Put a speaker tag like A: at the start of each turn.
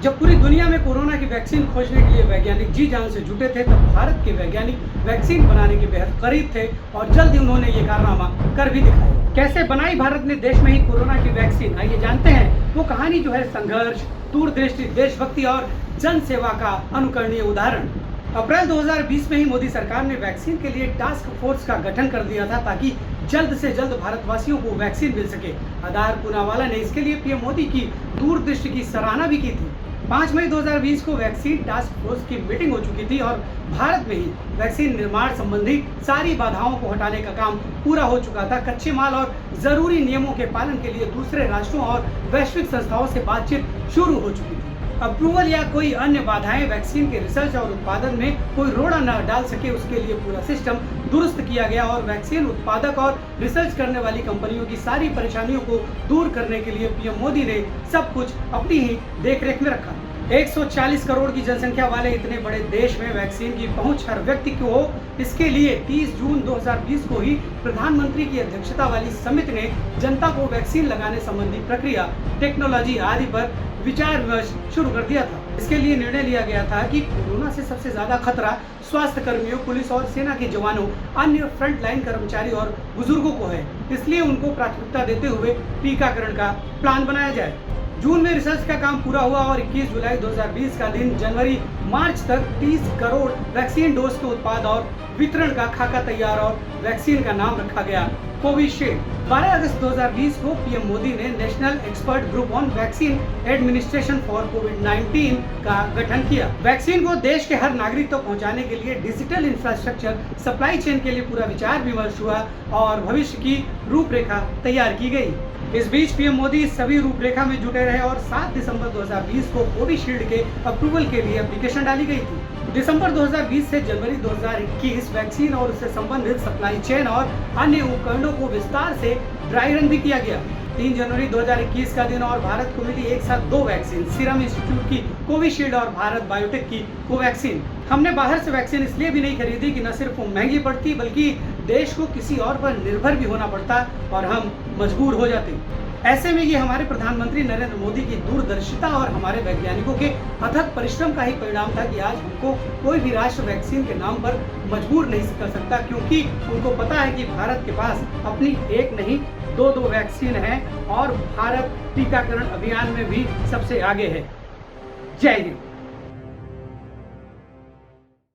A: जब पूरी दुनिया में कोरोना की वैक्सीन खोजने के लिए वैज्ञानिक जी जान से जुटे थे, तब भारत के वैज्ञानिक वैक्सीन बनाने के बेहद करीब थे और जल्द ही उन्होंने ये कारनामा कर भी दिखाया। कैसे बनाई भारत ने देश में ही कोरोना की वैक्सीन, आइए जानते हैं। वो कहानी जो है संघर्ष, दूरदृष्टि, देशभक्ति और जन सेवा का अनुकरणीय उदाहरण। अप्रैल 2020 में ही मोदी सरकार ने वैक्सीन के लिए टास्क फोर्स का गठन कर दिया था ताकि जल्द से जल्द भारतवासियों को वैक्सीन मिल सके। आधार पूनावाला ने इसके लिए पीएम मोदी की दूरदृष्टि की सराहना भी की थी। 5 मई 2020 को वैक्सीन टास्क फोर्स की मीटिंग हो चुकी थी और भारत में ही वैक्सीन निर्माण संबंधी सारी बाधाओं को हटाने का काम पूरा हो चुका था। कच्चे माल और जरूरी नियमों के पालन के लिए दूसरे राष्ट्रों और वैश्विक संस्थाओं से बातचीत शुरू हो चुकी थी। अप्रूवल या कोई अन्य बाधाएं वैक्सीन के रिसर्च और उत्पादन में कोई रोड़ा न डाल सके, उसके लिए पूरा सिस्टम दुरुस्त किया गया और वैक्सीन उत्पादक और रिसर्च करने वाली कंपनियों की सारी परेशानियों को दूर करने के लिए पीएम मोदी ने सब कुछ अपनी ही देखरेख में रखा। 140 करोड़ की जनसंख्या वाले इतने बड़े देश में वैक्सीन की पहुंच हर व्यक्ति को हो, इसके लिए 30 जून 2020 को ही प्रधानमंत्री की अध्यक्षता वाली समिति ने जनता को वैक्सीन लगाने संबंधी प्रक्रिया, टेक्नोलॉजी आदि पर विचार विमर्श शुरू कर दिया था। इसके लिए निर्णय लिया गया था कि कोरोना से सबसे ज्यादा खतरा स्वास्थ्य कर्मियों, पुलिस और सेना के जवानों, अन्य फ्रंटलाइन कर्मचारी और बुजुर्गों को है, इसलिए उनको प्राथमिकता देते हुए टीकाकरण का प्लान बनाया जाए। जून में रिसर्च का काम पूरा हुआ और 21 जुलाई 2020 का दिन जनवरी मार्च तक 30 करोड़ वैक्सीन डोज के उत्पाद और वितरण का खाका तैयार और वैक्सीन का नाम रखा गया कोविशील्ड। 12 अगस्त 2020 को पीएम मोदी ने national expert group on vaccine administration for कोविड-19 का गठन किया। वैक्सीन को देश के हर नागरिक तक पहुंचाने के लिए डिजिटल इंफ्रास्ट्रक्चर, सप्लाई चेन के लिए पूरा विचार विमर्श हुआ और भविष्य की रूपरेखा तैयार की गई। इस बीच पीएम मोदी सभी रूपरेखा में जुटे रहे और 7 दिसंबर 2020 को कोविशील्ड के अप्रूवल के लिए एप्लीकेशन डाली गई थी। दिसंबर 2020 से जनवरी 2021 वैक्सीन और उससे संबंधित सप्लाई चेन और अन्य उपकरणों को विस्तार से ड्राई रन भी किया गया। 3 जनवरी 2021 का दिन और भारत को मिली एक साथ 2 वैक्सीन, सीरम इंस्टीट्यूट की कोविशील्ड और भारत बायोटेक की कोवैक्सीन। हमने बाहर से वैक्सीन इसलिए भी नहीं खरीदी कि न सिर्फ वो महंगी पड़ती, बल्कि देश को किसी और पर निर्भर भी होना पड़ता और हम मजबूर हो जाते। ऐसे में ये हमारे प्रधानमंत्री नरेंद्र मोदी की दूरदर्शिता और हमारे वैज्ञानिकों के अथक परिश्रम का ही परिणाम था कि आज हमको कोई भी राष्ट्र वैक्सीन के नाम पर मजबूर नहीं कर सकता, क्योंकि उनको पता है कि भारत के पास अपनी एक नहीं 2 वैक्सीन है और भारत टीकाकरण अभियान में भी सबसे आगे है। जय हिंद।